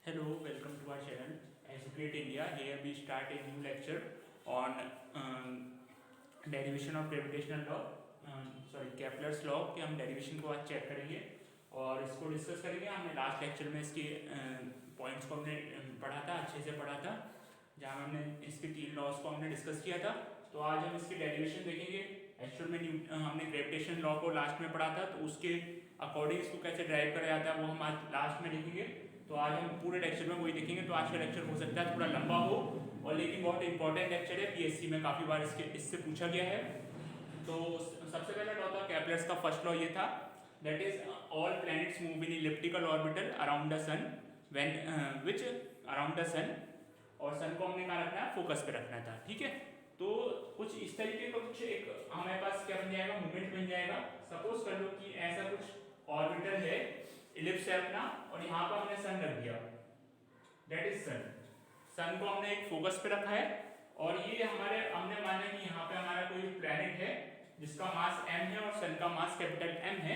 Hello, welcome to our channel Educate India. Here we start a new lecture on derivation of gravitational law. Sorry Kepler's law के हम derivation को आज check करेंगे और इसको discuss करेंगे. हमने लास्ट लेक्चर में इसके पॉइंट्स को हमने पढ़ा था, अच्छे से पढ़ा था, जहाँ हमने इसके तीन लॉज को हमने डिस्कस किया था. तो आज हम इसकी डेरिवेशन देखेंगे. एक्चुअल में हमने ग्रेविटेशन लॉ को लास्ट में पढ़ा था, तो उसके अकॉर्डिंग इसको कैसे ड्राइव करा जाता है वो हम आज लास्ट में देखेंगे. तो आज हम पूरे लेक्चर में वही देखेंगे. तो आज का लेक्चर हो सकता है थोड़ा लंबा हो, और लेकिन बहुत इंपॉर्टेंट लेक्चर है. पीएससी में काफ़ी बार इससे पूछा गया है. तो सबसे पहला लॉ था केपलर्स का. फर्स्ट लॉ ये था, that is all planets move in elliptical orbital around the sun when which around the sun. और सन को हमने कहाँ रखना है, फोकस पे रखना था. ठीक है. तो कुछ इस तरीके का कुछ एक हमारे पास क्या बन जाएगा, मूवमेंट बन जाएगा. सपोज कर लो कि ऐसा कुछ ऑर्बिटल है, इलिप्स है अपना, और यहाँ पर हमने सन रख दिया, दैट इज सन. सन को हमने एक फोकस पे रखा है, और ये हमने माना कि यहाँ पे हमारा कोई प्लैनेट है जिसका मास m है और सन का मास कैपिटल M है.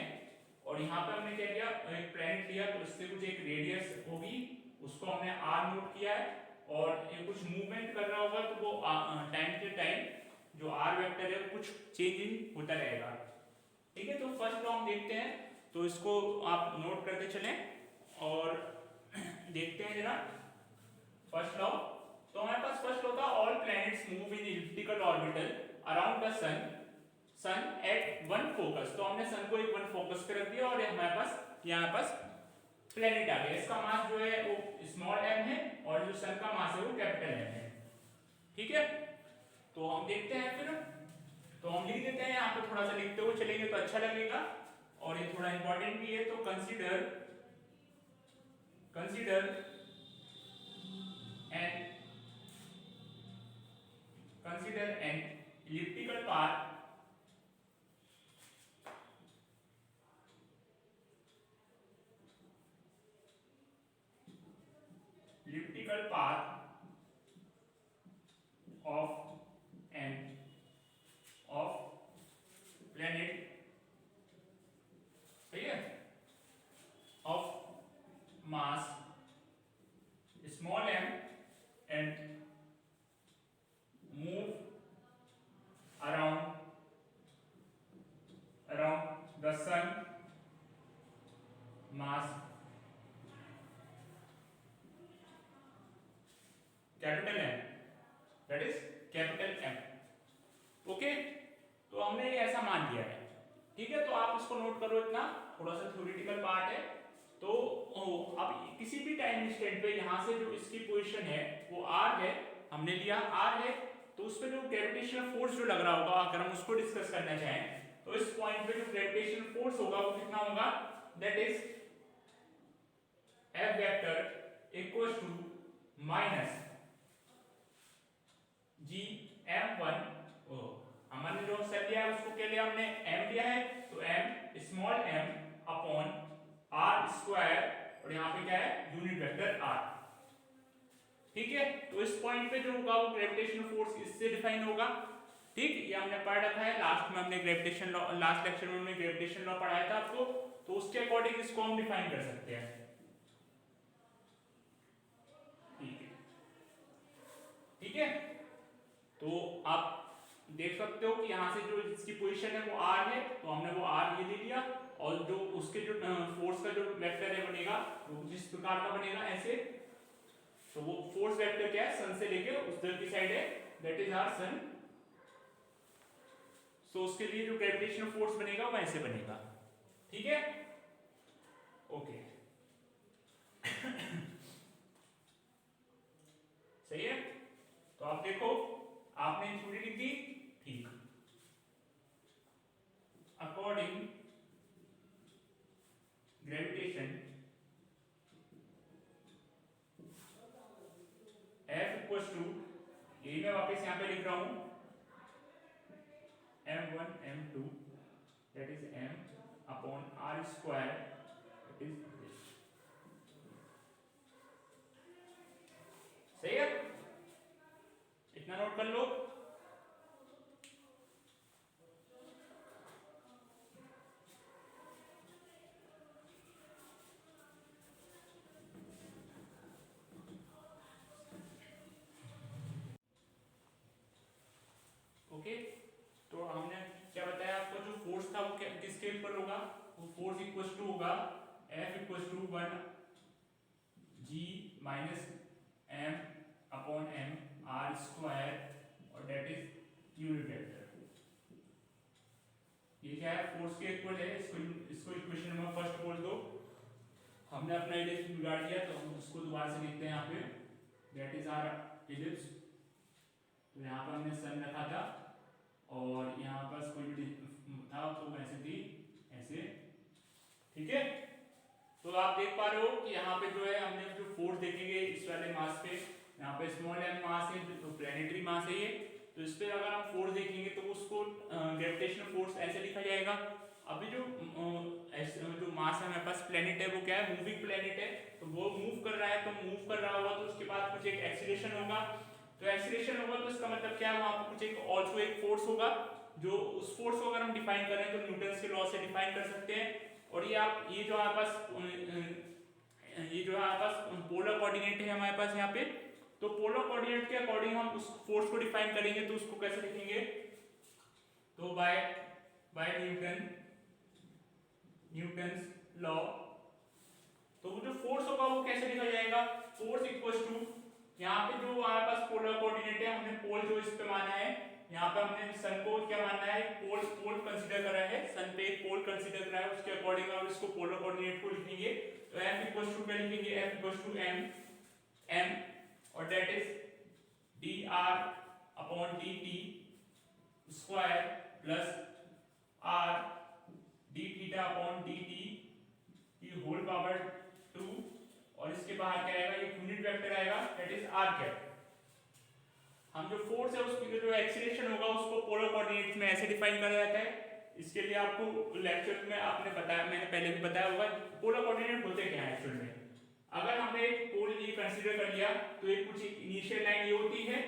और यहाँ पे हमने क्या किया, एक प्लैनेट लिया, तो इससे कुछ एक रेडियस होगी, उसको हमने r नोट किया है. और ये कुछ मूवमेंट कर रहा होगा, तो वो टाइम टू टाइम जो r वेक्टर है कुछ चेंजिंग होता रहेगा. ठीक है. तो फर्स्ट लॉ हम देखते हैं, तो इसको आप नोट करते चलें और देखते हैं जरा. फर्स्ट लॉ, तो हमारे पास फर्स्ट लॉ था, all planets move in elliptical orbital around the sun at one focus. तो हमने सन को एक वन फोकस पे रख दिया, और हमारे पास यहाँ पास प्लैनेट आ गया. इसका मास जो है वो स्मॉल m है, और जो सन का मास है वो कैपिटल M है. ठीक है. तो हम देखते हैं फिर. तो हम लिख देते हैं, यहाँ पे थोड़ा सा लिखते हुए चलेंगे तो अच्छा लगेगा, और ये थोड़ा इंपॉर्टेंट भी है. तो consider N elliptical path of planet, ठीक है, of mass small m and move around the sun mass capital M, that is capital M. Okay. तो हमने ये ऐसा मान लिया है. ठीक है. तो आप इसको नोट करो, इतना थोड़ा सा थ्योरेटिकल पार्ट है. तो अब किसी भी टाइम इंस्टेंट पे यहाँ से जो इसकी पोजीशन है वो r है, हमने लिया r है. तो उस पे जो ग्रेविटेशनल फोर्स जो लग रहा होगा, अगर हम उसको डिस्कस करना चाहें, तो इस पॉइंट पे जो ग्रेविटेशनल फोर्स होगा वो कितना होगा, that is F vector equals to minus G m1. हमने जो सेल लिया है उसको क्या लिया, हमने m लिया है, तो m small m upon r square, और यहाँ पे क्या है, यूनिट वेक्टर r. ठीक है. तो इस पॉइंट पे जो होगा वो ग्रेविटेशनल फोर्स इससे डिफाइन होगा. ठीक. ये हमने पढ़ रखा है, लास्ट में हमने ग्रेविटेशन लॉ, लास्ट लेक्चर में हमने ग्रेविटेशन लॉ पढ़ाया था आपको. तो उसके अकॉर्डिंग इसको हम डिफाइन कर सकते हैं. ठीक है. ठीक है. तो आप देख सकते हो कि यहाँ से जो इसकी पोजीशन है वो r है, तो हमने वो r ये ले लिया, और जो उसके जो फोर्स का जो वेक्टर है बनेगा वो जिस प्रकार का बनेगा ऐसे. तो वो फोर्स वेक्टर क्या है, सन से लेके उस तरफ की साइड है, दैट इज आवर सन. सो उसके लिए जो ग्रेविटेशनल फोर्स बनेगा वो ऐसे बनेगा. ठीक है. ओके. सही है. तो आप देखो, आपने थ्योरी लिख दी. ठीक. According gravitation F equals to, यही मैं वापस यहां पे लिख रहा हूं, m1 m2 that is m upon r square, that is this. सही है. इतना नोट कर लो. इक्वल्स टू होगा F equals to 1 G minus M upon M R square और डेट इज यूनिट वेक्टर। ये क्या है, फोर्स के इक्वल है, इसको इक्वेशन नंबर फर्स्ट बोल दो। हमने अपना इलिप्स बिगाड़ दिया तो हम उसको दोबारा से लिखते हैं यहाँ पे, दैट इज आवर इलिप्स। तो यहाँ पर हमने सन रखा था और यहाँ पर कोई भी था तो वैसे थी ऐसे, ठीक है। तो आप देख पा रहे हो कि यहाँ पे जो है हमने जो फोर्स देखेंगे इस वाले मास पे, यहाँ पे स्मॉल m मास है तो प्लैनेटरी मास है ये, तो इस पे अगर हम फोर्स देखेंगे तो उसको ग्रेविटेशनल फोर्स ऐसे लिखा जाएगा। अभी जो मास है हमारे पास प्लैनेट है वो क्या है, मूविंग प्लैनेट है, तो वो मूव कर रहा है, तो मूव कर रहा होगा तो उसके बाद कुछ एक एक्सीलरेशन होगा, तो एक्सीलरेशन होगा तो इसका मतलब क्या है, वहाँ पर कुछ एक ऑल्सो एक फोर्स होगा, जो उस फोर्स को अगर हम डिफाइन करें तो न्यूटन के लॉ से डिफाइन कर सकते हैं। और ये आप ये जो हमारे पास पोलर कोऑर्डिनेट है हमारे पास यहाँ पे, तो पोलर कोऑर्डिनेट के अकॉर्डिंग हम उस फोर्स को डिफाइन करेंगे, तो उसको कैसे लिखेंगे, तो बाय न्यूटन्स लॉ, तो वो जो फोर्स होगा वो कैसे लिखा जाएगा, फोर्स इक्वल्स टू, यहाँ पे जो हमारे पास पोलर कोऑर्डिनेट है, हमने पोल जो इस पे माना है, यहाँ पे हमने सन को क्या मानना है, पोल कंसीडर करा है, सन पे एक पोल कंसीडर करा है, उसके अकॉर्डिंग हम इसको पोलर कोऑर्डिनेट को लिखेंगे। तो F इक्वल्स टू क्या लिखेंगे, F इक्वल्स टू m और that is dr upon dt square plus r d theta upon dt की होल पावर 2, और इसके बाहर क्या आएगा, एक यूनिट वेक्टर आएगा दैट इज r कैप। हम जो फोर्स है उसकी जो एक्सीलरेशन होगा उसको पोलर कोऑर्डिनेट्स में ऐसे डिफाइन करा जाता है। इसके लिए आपको लेक्चर में आपने बताया, मैंने पहले भी बताया होगा पोलर कोऑर्डिनेट होते क्या है एक्चुअल में। अगर हमने एक पोल ये कंसीडर कर लिया तो एक कुछ इनिशियल लाइन ये होती है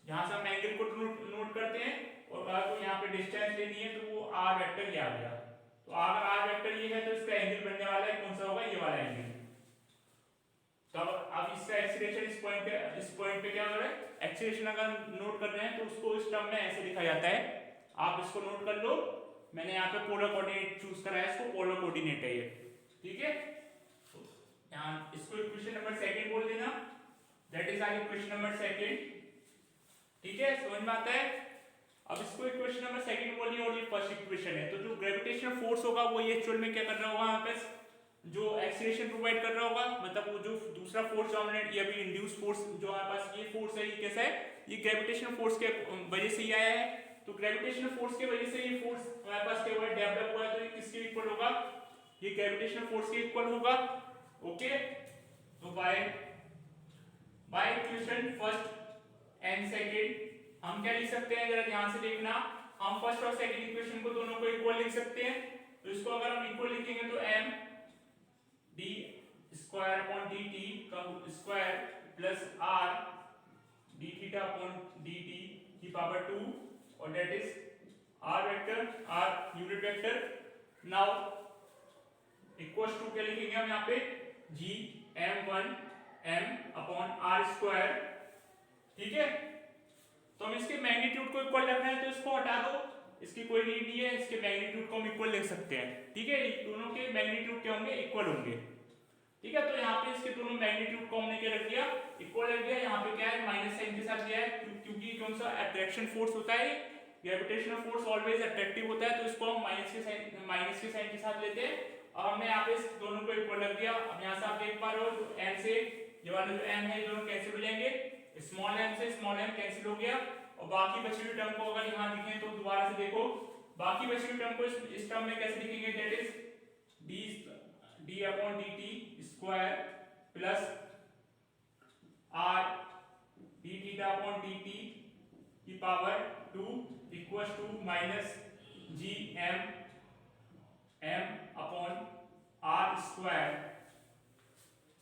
जहां से हम एंगल को नोट करते हैं, और अगर तो यहाँ पे डिस्टेंस लेनी है तो वो r वेक्टर ये आ गया, तो अगर r वेक्टर ये है तो इसका एंगल बनने वाला है कौन सा होगा, ये वाला एंगल। तब अब इसका एक्सीलरेशन इस पॉइंट पे क्या हो रहा है, एक्सीलरेशन अगर नोट कर रहे हैं तो उसको इस टर्म में ऐसे लिखा जाता है, आप इसको नोट कर लो, मैंने यहाँ पे पोलर कोऑर्डिनेट चूज करा है, इसको पोलर कोऑर्डिनेट है ये, ठीक है। यहाँ इसको इक्वेशन नंबर सेकंड बोल देना, that is our equation number second, ठीक है, समझ में आता है। अब इसको इक्वेशन नंबर सेकंड बोलिए और ये फर्स्ट इक्वेशन है, तो जो ग्रेविटेशनल फोर्स होगा वो ये एक्चुअल में क्या कर रहा होगा, यहाँ पे जो एक्सीलरेशन प्रोवाइड कर रहा होगा, मतलब वो जो दूसरा फोर्स जो हमने ये अभी इंड्यूस फोर्स जो हमारे पास ये फोर्स है, ये कैसा है, ये ग्रेविटेशनल फोर्स के वजह से ही आया है, तो ग्रेविटेशनल फोर्स के वजह से ये फोर्स हमारे पास क्या हुआ है, डेवलप हुआ है, तो ये किसके इक्वल होगा, ये ग्रेविटेशनल फोर्स के इक्वल होगा, ओके। तो by equation first and second हम क्या लिख सकते हैं, जरा ध्यान से देखना, हम फर्स्ट और सेकंड इक्वेशन को दोनों को इक्वल लिख सकते हैं, तो इसको अगर हम इक्वल लिखेंगे तो m d square upon dt का square plus r d theta upon dt की पावर 2, और that is r vector, r unit vector. Now equals to क्या लिखेंगे हम यहाँ पे, g m1 m upon r square, ठीक है। तो हम इसके मैग्नीट्यूड को इक्वल रखना है तो इसको हटा दो, इसकी कोई नीड नहीं है, इसके मैग्नीट्यूड को हम इक्वल लिख सकते हैं, ठीक है, दोनों के मैग्नीट्यूड क्या होंगे, इक्वल होंगे, ठीक है। तो यहाँ पे इसके दोनों मैग्नीट्यूड को हमने क्या रख दिया, इक्वल रख दिया, यहाँ पे क्या है माइनस साइन के साथ दिया है, क्योंकि कौन सा अट्रैक्शन फोर्स होता है, ग्रेविटेशनल फोर्स ऑलवेज अट्रैक्टिव होता है, तो इसको हम माइनस के साइन के साथ लेते हैं, और हमने यहाँ पे दोनों को इक्वल रख दिया। अब यहाँ से आप देख पा रहे हो जो m से ये वाला जो m है, दोनों कैंसिल हो जाएंगे, स्मॉल m से स्मॉल m कैंसिल हो गया, और बाकी बची हुई टर्म को अगर यहाँ लिखें तो दोबारा से देखो, बाकी बची हुई टर्म को इस टर्म में कैसे लिखेंगे, that is d upon dt square plus r d theta upon dt की power 2 equals to minus g m upon r square,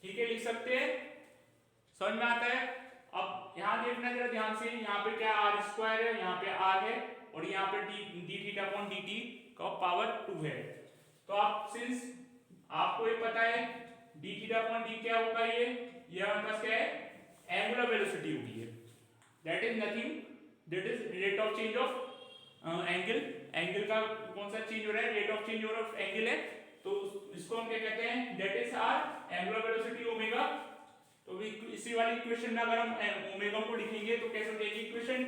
ठीक है, लिख सकते हैं, समझ में आता है। अब यहाँ देखना जरा ध्यान से, यहाँ पे क्या r स्क्वायर है, यहाँ पे r है, और यहाँ पे d थीटा अपॉन dt का पावर 2 है, तो आप सिंस आपको ये पता है d थीटा अपॉन d क्या होगा, ये हमारे पास क्या है, एंगुलर वेलोसिटी होगी, है that is nothing, that is rate of change of angle का कौन सा चेंज हो रहा है, rate of change of angle है, तो इसको हम क्या कहते हैं, that is our angular velocity omega. तो इसी वाली इक्वेशन में अगर हम ओमेगा को लिखेंगे तो कैसे हो जाएगी इक्वेशन,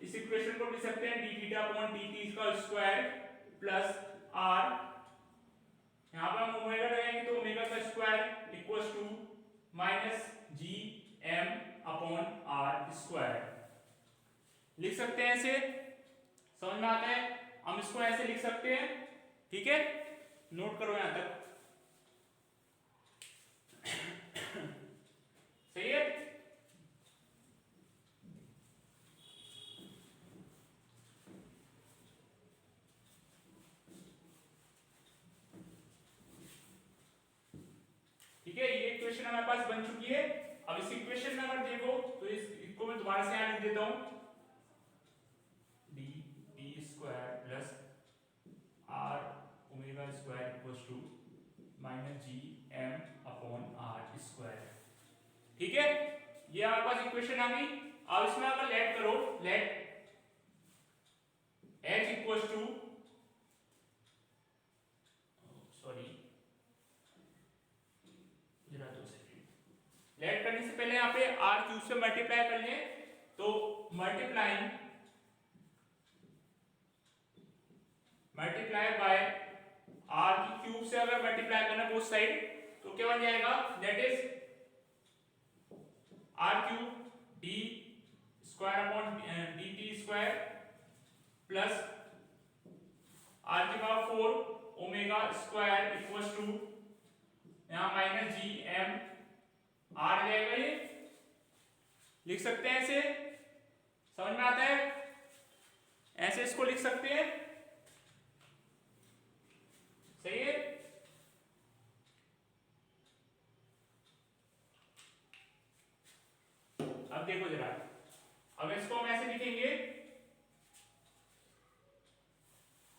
इस इक्वेशन को लिख सकते हैं d थीटा अपॉन dt का स्क्वायर प्लस r, यहां पर हम ओमेगा लगाएंगे तो ओमेगा का square equals to minus G M upon R square. लिख सकते हैं ऐसे, समझ में आता है, हम इसको ऐसे लिख सकते हैं, ठीक है, नोट करो यहां तक, सही है। ठीक है, ये इक्वेशन हमारे पास बन चुकी है। अब इस इक्वेशन में अगर देखो तो इसको मैं दोबारा से यहां लिख देता हूं, D square plus R omega square equals to minus G M upon R square. ठीक है, ये हमारे पास इक्वेशन आ गई। अब इसमें अगर लेट करो, let h equals to, sorry जरा 2 सेकंड, लेट करने से पहले यहाँ पे r क्यूब से मल्टीप्लाई कर ले, तो मल्टीप्लाई बाय r की क्यूब से अगर मल्टीप्लाई करना बोथ साइड तो क्या बन जाएगा, that is r cube d square upon dt square plus r की power 4 omega square equals to यहाँ माइनस जी एम आर जाएगा, ये लिख सकते हैं ऐसे, समझ में आता है, ऐसे इसको लिख सकते हैं, सही है। अब देखो जरा, अगर इसको हम ऐसे लिखेंगे,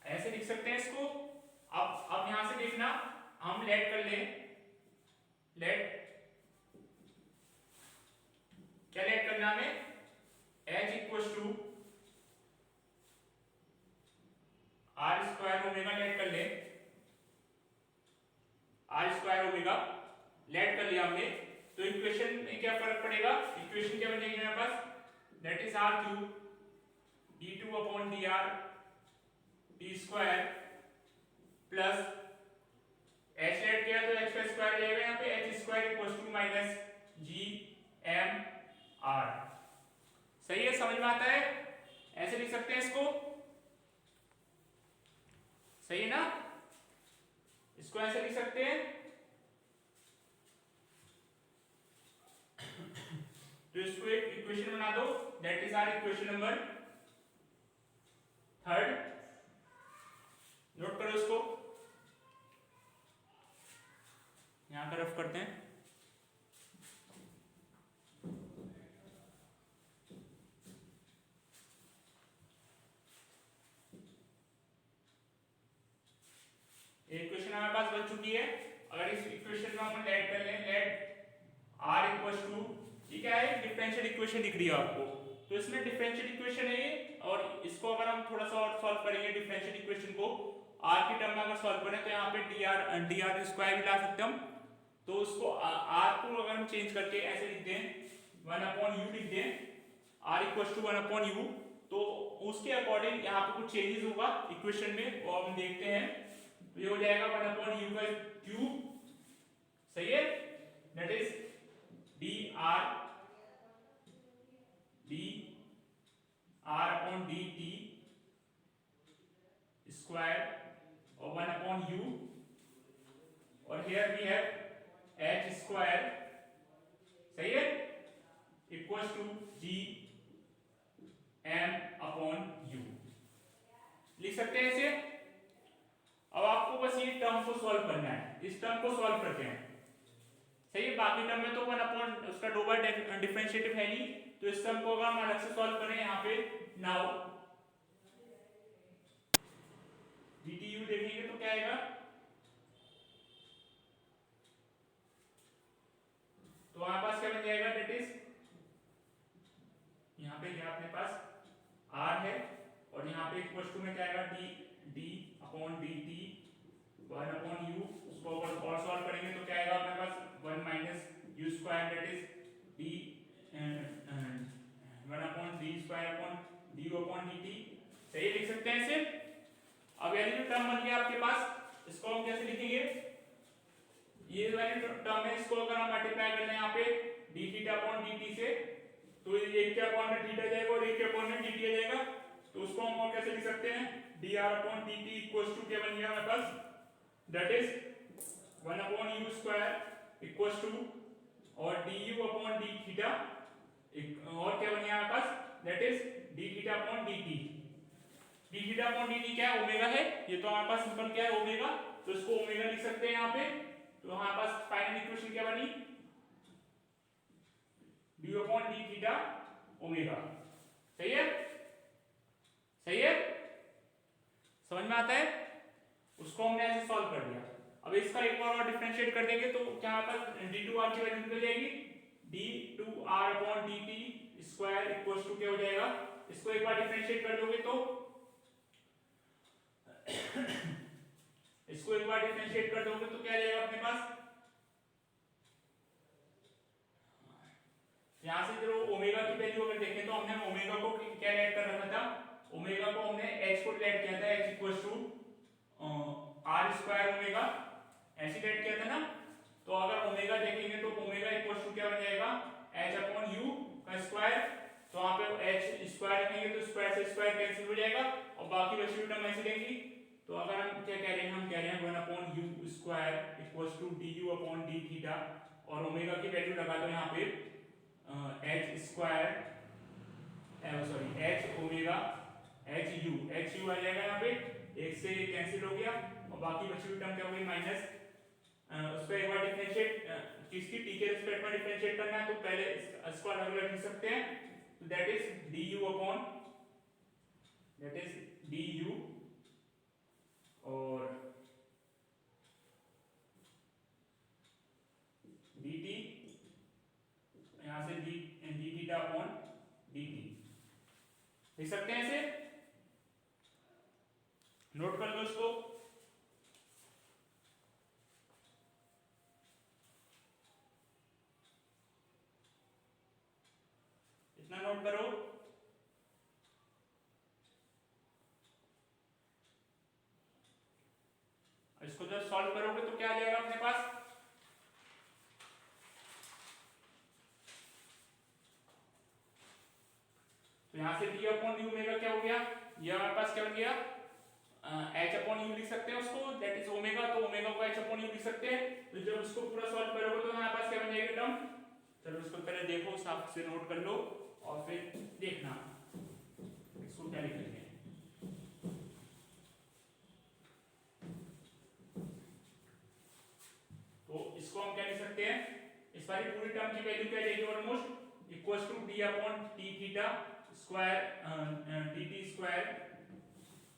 ऐसे लिख सकते हैं इसको। अब यहां से देखना, हम लेट कर ले, लेट क्या लेट करना हमें, h equals to R square omega let कर ले, आर स्क्वायर ओमेगा लेट कर लिया हमने, तो इक्वेशन में क्या फर्क पड़ेगा, इक्वेशन क्या बन जाएगी हमारे पास, that is r cube d2 upon dr t square plus h लेट किया तो h का स्क्वायर जाएगा, यहाँ पे h square equals to minus G M r. सही है, समझ में आता है, ऐसे लिख सकते हैं इसको, सही है ना, इसको ऐसे लिख सकते हैं। तो इसको एक इक्वेशन बना दो, that is our equation number 3, note करो इसको, यहां पर रफ करते हैं। इक्वेशन हमारे पास बन चुकी है। अगर इस इक्वेशन में हम लेट कर लें, लेट r इक्वल्स टू, ठीक है, डिफरेंशियल इक्वेशन दिख रही है आपको, तो इसमें डिफरेंशियल इक्वेशन है ये, और इसको अगर हम थोड़ा सा और सॉल्व करेंगे डिफरेंशियल इक्वेशन को r के टर्म में अगर सॉल्व करें तो यहाँ पे dr स्क्वायर भी ला सकते हम, तो उसको r को अगर हम चेंज करके ऐसे लिख दें 1/u लिख दें, r इक्वल्स टू 1/u, तो उसके अकॉर्डिंग यहाँ पे कुछ चेंजेस होगा इक्वेशन में, वो हम देखते हैं। तो ये हो जाएगा 1/u का क्यूब, सही है, that is dr upon dt square और 1/u, और here we have h square, सही है, equals to G M upon u, लिख सकते हैं इसे। अब आपको बस ये टर्म को सॉल्व करना है, इस टर्म को सॉल्व करते हैं, सही है, बाकी टर्म में तो 1 अपॉन उसका दो बार डिफरेंशिएटिव है नहीं, तो इस टर्म को अगर हम अलग से सॉल्व करें यहाँ पे, नाउ dtu देखेंगे तो क्या आएगा, तो हमारे पास क्या बन जाएगा, दैट इज यहाँ पे ये अपने पास r है, और यहाँ पे इक्वल्स टू में क्या आएगा, d अपॉन dt 1/u ये वाली टर्म है, इसको अगर हम मल्टीप्लाई करना है यहाँ पे डी थीटा अपॉन dt से, तो एक के अपॉन में थीटा जाएगा और एक के अपॉन में dt आ जाएगा। तो उसको हम और कैसे लिख सकते हैं, dr upon dt equals to क्या बन गया हमारे पास, that is 1 upon u square equals to और du अपॉन d थीटा और क्या बन गया हमारे पास, that is d theta upon dt। d theta upon dt क्या है, ओमेगा है, ये तो हमारे पास सिंपल क्या है, ओमेगा, तो इसको ओमेगा लिख सकते हैं यहाँ पे। तो हमारे पास फाइनल इक्वेशन क्या बनी, d upon d theta omega. सही है, सही है, समझ में आता है। उसको हमने ऐसे सॉल्व कर दिया। अब इसका एक बार और डिफरेंशिएट कर देंगे तो क्या हमारे पास d2r की वैल्यू निकल जाएगी, d2r upon dt square equals to क्या हो जाएगा, इसको एक बार डिफरेंशिएट कर दोगे तो इसको एक बार डिफरेंशिएट कर दोगे तो क्या आ जाएगा अपने पास, यहां से जो ओमेगा की वैल्यू अगर देखें तो हमने ओमेगा को क्या ऐड कर रखा था, ओमेगा को हमने h को ऐड किया था, h equals to r square omega ऐसे ऐड किया था ना। तो अगर ओमेगा देखेंगे तो ओमेगा इक्वल्स टू क्या बन जाएगा, h अपॉन u का स्क्वायर। तो वहां पे h स्क्वायर रखेंगे तो स्क्वायर से स्क्वायर कैंसिल हो जाएगा और बाकी बची हुई टर्म ऐसे रहेंगी। तो अगर हम क्या कह रहे हैं, हम कह रहे हैं 1 upon u square equals to du upon d theta और ओमेगा की वैल्यू लगा दो यहाँ पे h square sorry h omega h u आ जाएगा यहाँ पे, एक से कैंसिल हो गया और बाकी बची हुई टर्म क्या हो गई माइनस। उसको एक बार डिफरेंशिएट किसकी t के रिस्पेक्ट में डिफरेंशिएट करना है तो पहले इसको अलग अलग लिख सकते हैं। तो that is du upon that is du और dt, यहां से d थीटा अपॉन dt लिख सकते हैं, ऐसे नोट कर लो इसको। इतना नोट करो। इसको जब सॉल्व करोगे तो क्या आ जाएगा अपने पास, तो यहां से d अपॉन u ओमेगा क्या हो गया, ये हमारे पास क्या बन गया, h अपॉन u लिख सकते हैं उसको, दैट इज ओमेगा, तो ओमेगा को h अपॉन u लिख सकते हैं। तो जब इसको पूरा सॉल्व करोगे तो हमारे पास क्या बन जाएगा टर्म, चलो इसको पहले देखो, साफ से नोट कर लो और फिर देखना इसको क्या लिखेंगे। तो इसको हम क्या लिख सकते हैं, इस वाली पूरी टर्म की वैल्यू क्या जाएगी, almost equals to d upon t theta square dt square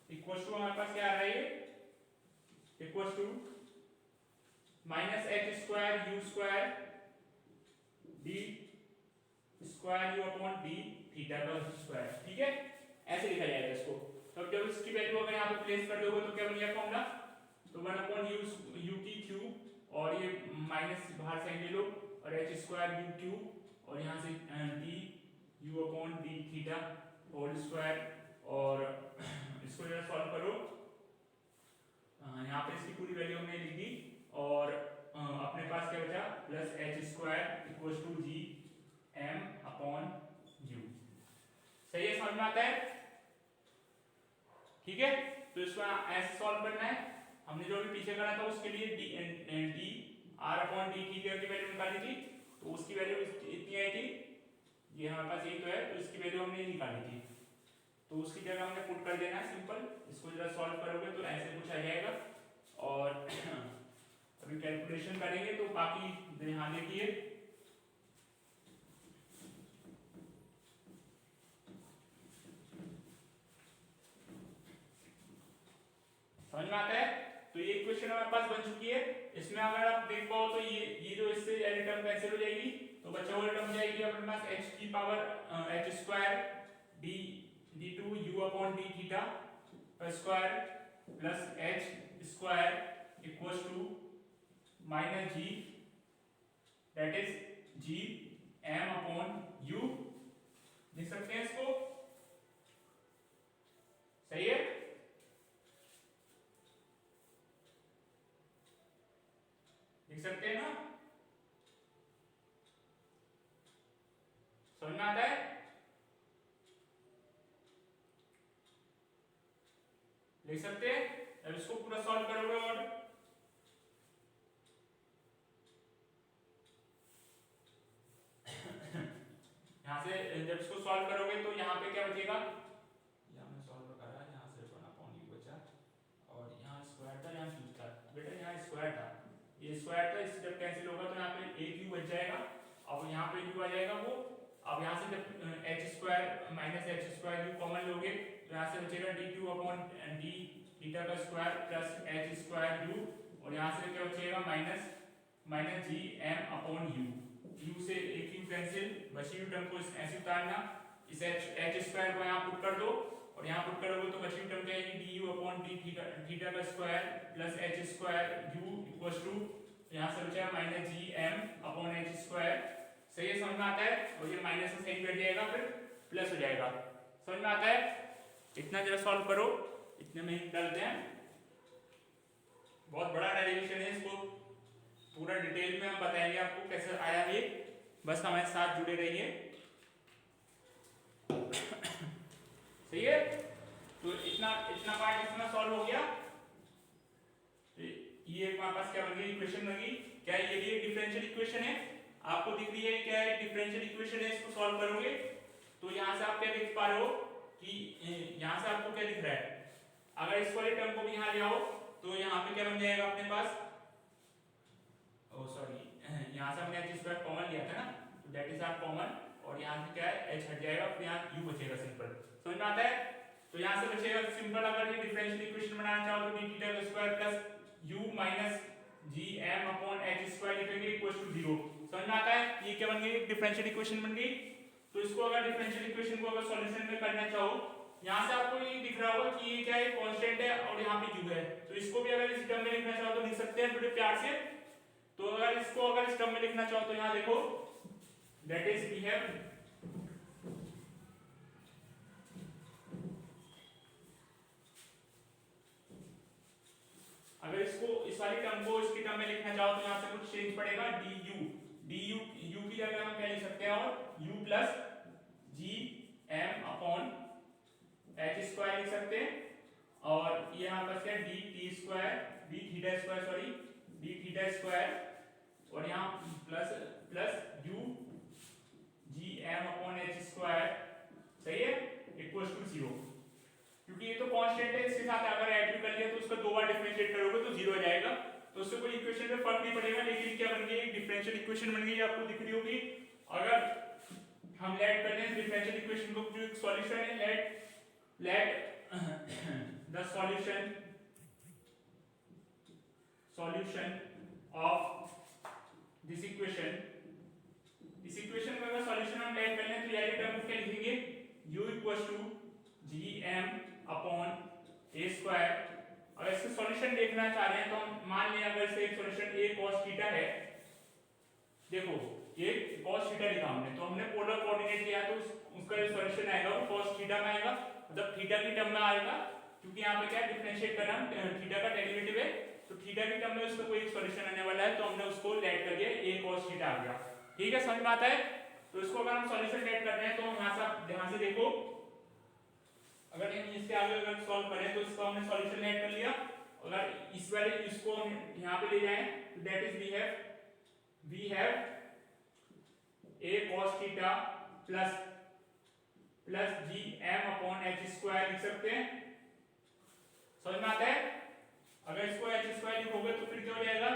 equals to हमारे पास क्या आ रहा है, ये equals to minus h square u square d square u upon d theta का स्क्वायर। ठीक है, ऐसे लिखा जाएगा इसको। तो जब इसकी वैल्यू अगर यहाँ पे प्लेस कर दोगे तो क्या बन गया फॉर्मूला, तो 1 अपॉन u की क्यूब और ये माइनस बाहर साइन ले लो और h स्क्वायर u क्यूब और यहाँ से d u upon d theta whole square और इसको जरा सॉल्व करो। यहाँ पे इसकी पूरी वैल्यू हमने लिख दी और अपने पास क्या बचा, plus h square equals to G m upon u। सही है, समझ में आता है। ठीक है, तो इसको ऐसे सॉल्व करना है। हमने जो भी पीछे करा था उसके लिए d r upon d theta की वैल्यू निकाली थी, तो उसकी वैल्यू इतनी आई थी, ये हमारे पास यही तो है, तो इसकी वैल्यू हमने निकाली थी, तो उसकी जगह हमने पुट कर देना है सिंपल। इसको जरा सॉल्व करोगे तो ऐसे कुछ आ जाएगा और अभी कैलकुलेशन करेंगे तो बाकी ध्यान देखिए। समझ में आता है। तो ये इक्वेशन हमारे पास बन चुकी है। इसमें अगर आप देख पाओ तो ये जो इससे यानी टर्म कैंसिल हो जाएगी, तो बचा हुआ टर्म जाएगी अपने पास h की power h square d d2 u upon d theta का square plus h square equals to minus g that is g m upon u लिख सकते हैं इसको। सही है, लिख सकते हैं ना, समझ में आता है? लिख सकते हैं। अब इसको पूरा सॉल्व करोगे और यहाँ से जब इसको सॉल्व करोगे तो यहाँ पे क्या बचेगा, यहाँ में सॉल्व करा, यहाँ से 1/u बचा और यहाँ स्क्वायर था, यहाँ क्यूब था। बेटा यहाँ स्क्वायर था, ये स्क्वायर था, इससे जब कैंसिल होगा तो यहाँ पे एक यू बच जाएगा। अब यहाँ पे यू आ जाएगा वो, अब यहाँ से जब h square minus h square u common लोगे तो यहाँ से बचेगा d q upon d theta का square plus H square u, और यहाँ से क्या बचेगा minus minus G M upon u, u से एक यू कैंसिल, बची हुई टर्म को ऐसे उतारना, इस एच स्क्वायर को यहाँ पुट कर दो और यहाँ पुट करोगे तो बची हुई टर्म क्या आएगी, d u upon d theta का square plus H square u equals to, यहाँ से बचेगा minus G M upon H square. सही है, समझ में आता है? और ये माइनस से सही बैठ जाएगा, फिर प्लस हो जाएगा। समझ में आता है? इतना जरा सॉल्व करो, इतने में ही डालते हैं। बहुत बड़ा डेरिवेशन है, इसको पूरा डिटेल में हम बताएंगे आपको कैसे आया ये, बस हमारे साथ जुड़े रहिए। सही है, तो इतना पार्ट इसमें सॉल्व हो गया। ये हमारे पास क्या बन गई, इक्वेशन बन गई। क्या ये भी एक डिफरेंशियल इक्वेशन है, आपको दिख रही है क्या है, डिफरेंशियल इक्वेशन है। इसको सॉल्व करोगे तो यहाँ से आप क्या देख पा रहे हो कि यहाँ से आपको क्या दिख रहा है, अगर इस वाले टर्म को भी यहाँ ले आओ तो यहाँ पे क्या बन जाएगा अपने पास, ओ सॉरी, यहाँ से हमने एच स्क्वायर कॉमन लिया था ना, तो दैट इज आर कॉमन, और यहाँ से क्या है एच हट जाएगा, फिर यहाँ यू बचेगा सिंपल। समझ में आता है? तो यहाँ से बचेगा सिंपल, अगर ये डिफरेंशियल इक्वेशन बनाना चाहो तो डी थीटा का square plus U minus G M upon H square लिखेंगे इक्वल टू 0। समझ में आता है? ये क्या बन गई, डिफरेंशियल इक्वेशन बन गई। तो इसको अगर डिफरेंशियल इक्वेशन को अगर सॉल्यूशन में करना चाहो, यहाँ से आपको ये दिख रहा होगा कि ये क्या है, कांस्टेंट है और यहाँ पे यू है, तो इसको भी अगर इस टर्म में लिखना चाहो तो लिख सकते हैं थोड़े प्यार से। तो अगर इसको अगर इस टर्म में लिखना चाहो तो यहाँ देखो, दैट इज वी हैव अगर इसको इस वाली टर्म को इसकी टर्म में लिखना चाहो तो यहाँ से कुछ चेंज पड़ेगा, डी यू यू की जगह हम क्या लिख सकते हैं, और U plus G M upon H square लिख सकते हैं, और ये यहाँ पर क्या D T square D theta square sorry D theta square, और यहाँ plus plus U G M upon H square. सही है, इक्वल्स टू 0, क्योंकि ये तो कांस्टेंट है, इसके साथ अगर ऐड भी कर लिया तो उसका दो बार डिफरेंशिएट करोगे तो 0 हो जाएगा, तो उससे कोई इक्वेशन में फर्क नहीं पड़ेगा। लेकिन क्या बन गई, एक डिफरेंशियल इक्वेशन बन गई, आपको दिख रही होगी। अगर हम लेट कर लें डिफरेंशियल इक्वेशन को, जो एक सॉल्यूशन है, let the solution of this equation, इस इक्वेशन का अगर सॉल्यूशन हम लेट कर लें तो ये टर्म को क्या लिखेंगे, u equals to G M upon A square. अगर इसका सॉल्यूशन देखना चाह रहे हैं तो हम मान लें अगर इसका एक सॉल्यूशन a cos थीटा है, देखो ये cos थीटा लिखा हमने, तो हमने पोलर कोऑर्डिनेट लिया तो उसका जो सॉल्यूशन आएगा वो cos थीटा में आएगा, मतलब थीटा की टर्म में आएगा, क्योंकि यहाँ पे क्या डिफरेंशिएट करना थीटा का डेरिवेटिव है, तो थीटा की टर्म में उसका कोई सॉल्यूशन आने वाला है, तो हमने उसको लेट कर दिया, a cos थीटा आ गया। ठीक है, समझ में आता है? तो इसको अगर हम सॉल्यूशन लेट कर रहे हैं तो यहाँ से आप ध्यान से देखो, अगर हम इसके आगे अगर सॉल्व करें तो इसको हमने सॉल्यूशन लेट कर लिया, अगर इस वाले इसको हम यहाँ पे ले जाएं तो that is we have a cos theta plus plus G M upon H square लिख सकते हैं। समझ में आता है? अगर इसको एच स्क्वायर लिखोगे तो फिर क्या हो जाएगा,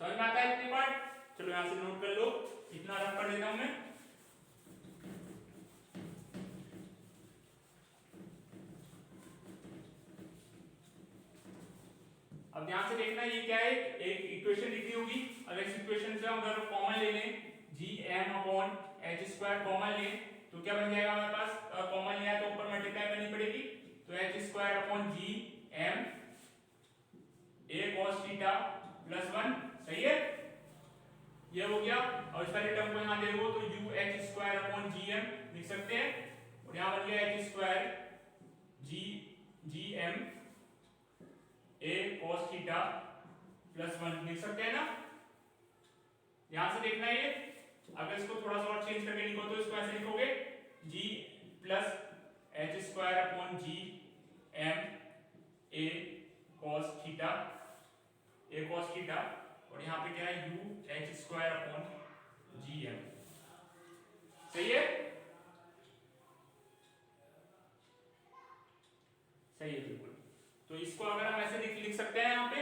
समझ में आता है इतनी बात? चलो यहाँ से नोट कर लो, इतना रफ कर देता हूं मैं। अब ध्यान से देखना, ये क्या है, एक इक्वेशन लिखी होगी, अगर इस इक्वेशन से हम अगर कॉमन ले लें, G M upon H square common लें तो क्या बन जाएगा हमारे पास, कॉमन लिया तो ऊपर मल्टीप्लाई करनी पड़ेगी, तो H square upon ji M A cos theta plus 1। सही है, ये हो गया। और इस वाले टर्म को यहाँ देखो तो यू एच स्क्वायर अपॉन जी एम लिख सकते हैं, और यहाँ बन गया H square G M A cos theta plus 1 लिख सकते हैं ना। यहां से देखना है ये, अगर इसको थोड़ा सा और चेंज करके लिखो तो इसको ऐसे लिखोगे g plus H square upon ji M A cos theta और यहाँ पे क्या है u एच स्क्वायर अपॉन जी एम। सही है, सही है बिल्कुल। तो इसको अगर हम ऐसे लिख सकते हैं यहाँ पे,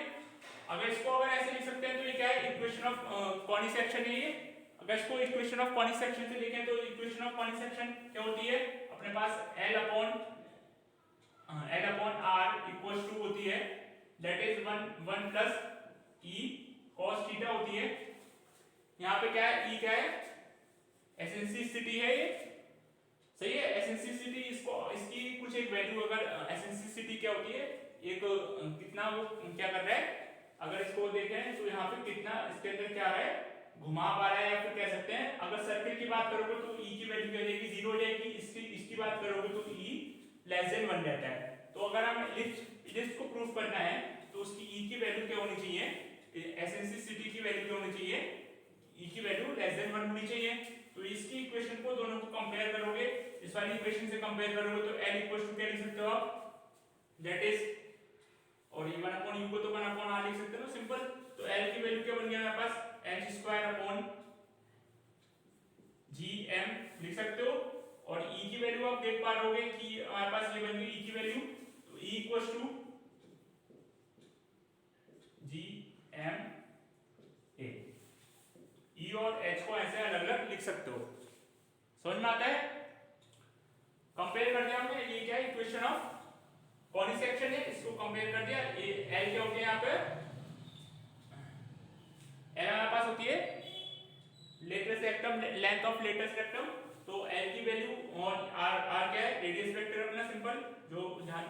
अगर इसको अगर ऐसे लिख सकते हैं तो ये क्या है, इक्वेशन ऑफ कॉनिक सेक्शन है ये। अगर इसको इक्वेशन ऑफ कॉनिक सेक्शन से लिखें तो इक्वेशन ऑफ कॉनिक सेक्शन क्या होती है, अपने पास L upon R equals to होती है that is 1 plus E cos theta होती है। यहाँ पे क्या है, E क्या है, एसेंसिसिटी है ये। सही है, एसेंसिसिटी, इसको इसकी कुछ एक वैल्यू, अगर एसेंसिसिटी क्या होती है, एक कितना वो क्या कर रहा है, अगर इसको देखें तो यहाँ पे कितना इसके अंदर क्या है, घुमा पा रहा है, या फिर कह सकते हैं अगर सर्किल की बात करोगे तो E की वैल्यू क्या जाएगी, 0 हो जाएगी। इसकी बात करोगे तो E लेस देन 1 रहता है। तो अगर हम इलिप्स को प्रूफ करना है तो उसकी E की वैल्यू क्या होनी चाहिए, एसेंसिसिटी की वैल्यू क्या होनी चाहिए, E की वैल्यू लेस देन 1 होनी चाहिए। तो इसकी इक्वेशन को दोनों को कंपेयर करोगे, इस वाली इक्वेशन से कंपेयर करोगे तो L इक्वल्स टू क्या लिख सकते हो आप, दैट इज, और ये 1 अपॉन u को तो 1 अपॉन r लिख सकते हो सिंपल। तो L की वैल्यू क्या बन गया हमारे पास, h स्क्वायर अपॉन gm लिख सकते हो। और E की वैल्यू आप देख पा रहोगे कि हमारे पास ये बन गई E की वैल्यू, तो E equals to gm a। E और h को ऐसे अलग अलग लिख सकते हो, समझ में आता है। कंपेयर कर दिया हमने, ये क्या है, इक्वेशन ऑफ कॉनिक सेक्शन है, इसको कंपेयर कर दिया। ये L क्या होती है यहाँ पे, L हमारे पास होती है latus rectum, length of latus rectum. तो L की वैल्यू और R क्या है, रेडियस वेक्टर अपना सिंपल, जो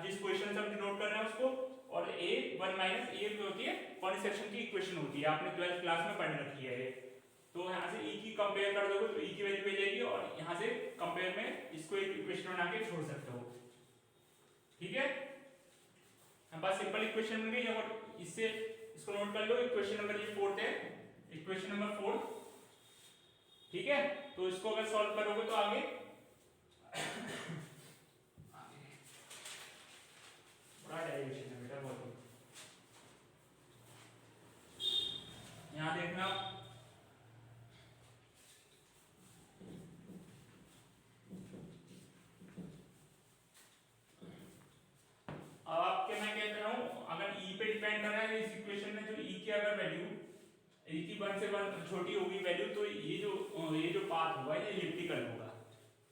जिस क्वेश्चन से हम डिनोट कर रहे हैं उसको। और A 1 माइनस A जो होती है कॉनिक सेक्शन की इक्वेशन होती है, आपने 12th क्लास में पढ़ रखी है ये। तो यहाँ से E की कंपेयर कर दोगे तो E की वैल्यू मिल जाएगी, और यहाँ से कंपेयर में इसको एक इक्वेशन बना के छोड़ सकते हो। ठीक है, हमारे पास सिंपल इक्वेशन बन गई। और इससे इसको नोट कर लो, इक्वेशन नंबर ये 4th है, इक्वेशन नंबर 4। ठीक है, तो इसको अगर सॉल्व करोगे तो आगे बड़ा डेरिवेशन है बेटा बहुत। यहाँ देखना, अब आपके मैं कहता हूँ अगर E पे डिपेंड कर रहा है इस इक्वेशन में, जो E की अगर वैल्यू E की 1 से 1 छोटी होगी वैल्यू, तो ये जो पाथ होगा ये इलिप्टिकल होगा।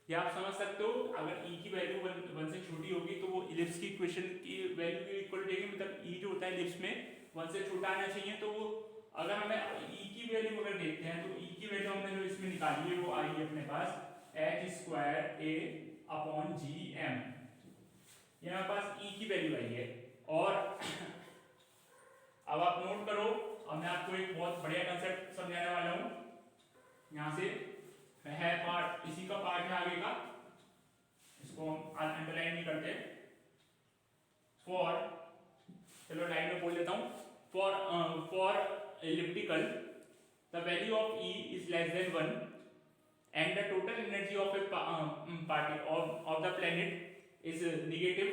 ये आप समझ सकते हो, अगर E की वैल्यू 1 से छोटी होगी तो वो इलिप्स की इक्वेशन की वैल्यू के इक्वल रहेगी, मतलब E जो होता है इलिप्स में 1 से छोटा आना चाहिए। तो वो अगर हमें E की वैल्यू अगर देखते हैं तो E की वैल्यू हमने जो इसमें निकाली है वो आई है अपने पास h square a upon ji M, ये हमारे पास E की वैल्यू आई है। और अब आप नोट करो, अब मैं आपको एक बहुत बढ़िया कंसेप्ट समझाने वाला हूँ। यहाँ से है पार्ट, इसी का पार्ट है आगे का, इसको हम अंडरलाइन नहीं करते। फॉर, चलो लाइन में बोल देता हूँ, for elliptical the value of E is less than 1 and the total energy of A party of the planet is negative.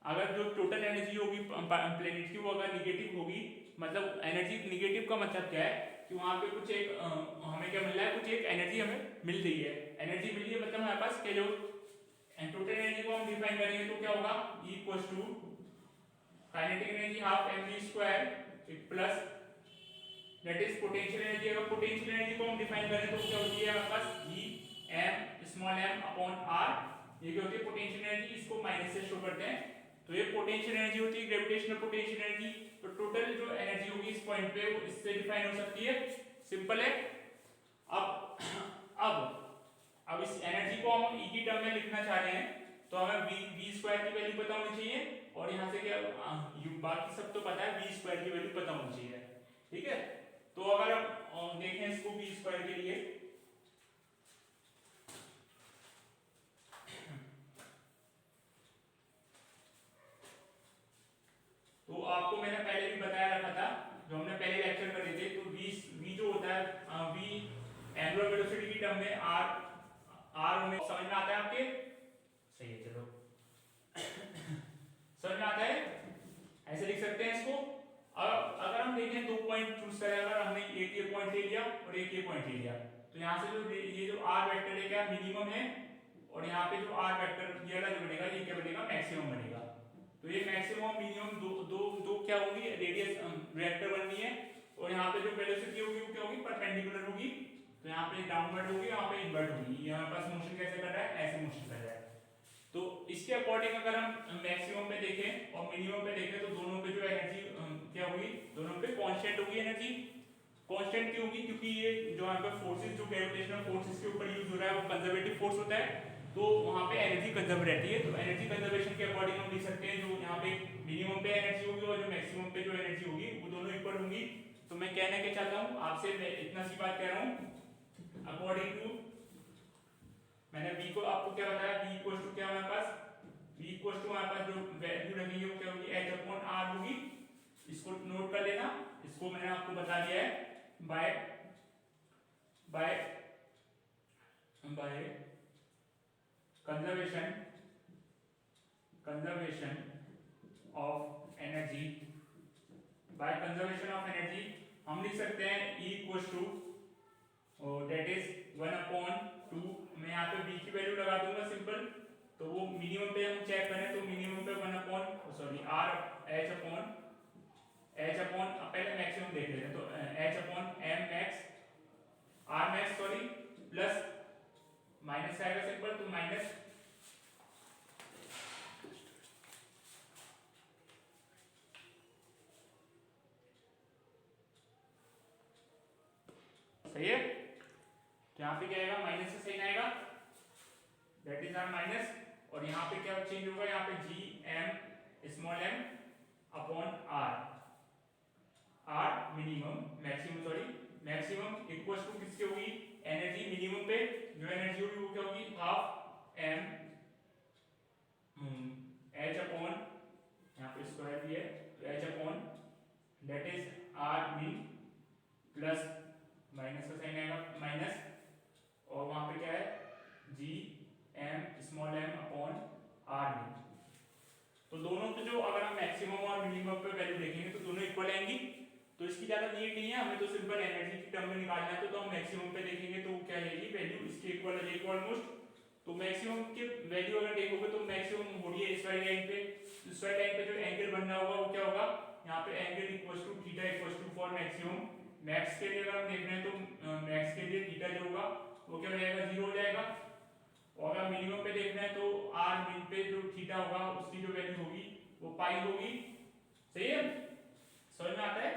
अगर जो टोटल एनर्जी होगी प्लेनेट की वो अगर निगेटिव होगी, मतलब एनर्जी निगेटिव का मतलब क्या है कि वहाँ पे कुछ एक हमें क्या मिल रहा है, कुछ एक एनर्जी हमें मिल रही है। एनर्जी मिल रही है मतलब हमारे पास क्या, जो टोटल एनर्जी को हम डिफाइन करेंगे तो क्या होगा, E equals to kinetic energy half mv square plus that is potential energy. अगर पोटेंशियल एनर्जी को हम डिफाइन करें तो क्या होती है हमारे पास G m small m upon r, ये क्या होती है पोटेंशियल एनर्जी, इसको माइनस से शो करते हैं। तो ये पोटेंशियल एनर्जी होती है, ग्रेविटेशनल पोटेंशियल एनर्जी। तो टोटल जो एनर्जी होगी इस पॉइंट पे वो इससे डिफाइन हो सकती है, सिंपल है। अब इस एनर्जी को हम E की टर्म में लिखना चाह रहे हैं तो हमें v स्क्वायर की वैल्यू पता होनी चाहिए, और यहाँ से क्या बाकी सब तो पता है, v स्क्वायर की वैल्यू पता होनी चाहिए। ठीक है, तो अगर हम देखें इसको v स्क्वायर के लिए, तो आपको मैंने पहले भी बताया रखा था, जो हमने पहले लेक्चर करे थे, तो v जो होता है v एंगुलर वेलोसिटी की टर्म में r में समझ में आता है आपके? सही है, चलो समझ में आता है, ऐसे लिख सकते हैं इसको। अब अगर हम देखें दो पॉइंट चूज करें, अगर हमने एक ये पॉइंट ले लिया और एक ये पॉइंट ले लिया, तो यहाँ से जो ये जो r वेक्टर है क्या मिनिमम है, और यहाँ पे जो r वेक्टर ये वाला जो बनेगा ये क्या बनेगा मैक्सिमम बनेगा। तो ये मैक्सिमम मिनिमम दो दो दो क्या होंगी, रेडियस वेक्टर बननी है, और यहाँ पे जो वेलोसिटी होगी वो क्या होगी, परपेंडिकुलर होगी, तो यहाँ पे डाउनवर्ड होगी, यहाँ पे इनवर्ड होगी। यहाँ पास मोशन कैसे कर रहा है, ऐसे मोशन कर रहा है। तो इसके अकॉर्डिंग अगर हम मैक्सिमम पे देखें और मिनिमम पे देखें, तो दोनों पे जो एनर्जी क्या होगी, दोनों पे कांस्टेंट होगी एनर्जी। कांस्टेंट क्यों होगी, क्योंकि ये जो यहाँ पे फोर्सेस, जो ग्रेविटेशनल फोर्सेस के ऊपर यूज हो रहा है वो कंजर्वेटिव फोर्स होता है, तो वहाँ पे एनर्जी कंजर्व रहती है। तो एनर्जी कंजर्वेशन के अकॉर्डिंग हम लिख सकते हैं, जो यहाँ पे मिनिमम पे एनर्जी होगी और जो मैक्सिमम पे जो एनर्जी होगी वो दोनों इक्वल होंगी। तो मैं कहना क्या चाहता हूँ आपसे, मैं इतना सी बात कह रहा हूँ, अकॉर्डिंग टू मैंने v को आपको क्या बताया, v इक्वल टू क्या हमारे पास, v इक्वल टू हमारे पास जो वैल्यू लगेगी वो क्या होगी, h अपॉन r होगी। इसको नोट कर लेना, इसको मैंने आपको बता दिया है, by by by conservation of energy, by conservation of energy हम लिख सकते हैं E equal to that is 1/2। मैं यहाँ पे v की वैल्यू लगा दूंगा सिंपल, तो वो मिनिमम पे हम चेक करें तो मिनिमम पे 1 अपॉन h अपॉन पहले मैक्सिमम देख लेते हैं, तो h upon m max r max plus minus आएगा सिंपल, तो माइनस सही है। तो यहाँ पे क्या आएगा, माइनस से साइन आएगा, दैट इज आर माइनस, और यहाँ पे क्या चेंज होगा, यहाँ पे G M small m upon r minimum maximum equal to किसके होगी, एनर्जी मिनिमम पे जो एनर्जी होगी वो क्या होगी, हाफ m h अपॉन, यहाँ पे स्क्वायर भी है, तो h upon that is r min plus minus का साइन आएगा माइनस, और वहां पे क्या है G M small m upon r min. तो दोनों पे जो अगर हम मैक्सिमम और मिनिमम पे वैल्यू देखेंगे तो दोनों इक्वल आएंगी, तो इसकी ज्यादा नीड नहीं है, हमें तो सिंपल एनर्जी की टर्म में निकालना है। तो हम मैक्सिमम पे देखेंगे तो क्या आएगी वैल्यू, इसके इक्वल आ जाएगी ऑलमोस्ट। तो मैक्सिमम की वैल्यू अगर देखोगे तो मैक्सिमम हो रही है इस वाली लाइन पे, इस वाली लाइन पे जो एंगल बनना होगा वो क्या होगा, यहाँ पे angle equal to theta equal to for maximum. Max के लिए अगर हम देख रहे हैं तो मैक्स के लिए थीटा जो होगा वो क्या हो जाएगा, 0 हो जाएगा, और अगर मिनिमम पे देखना है तो r मिन पे जो थीटा होगा उसकी जो वैल्यू होगी वो पाई होगी। सही है, समझ में आता है।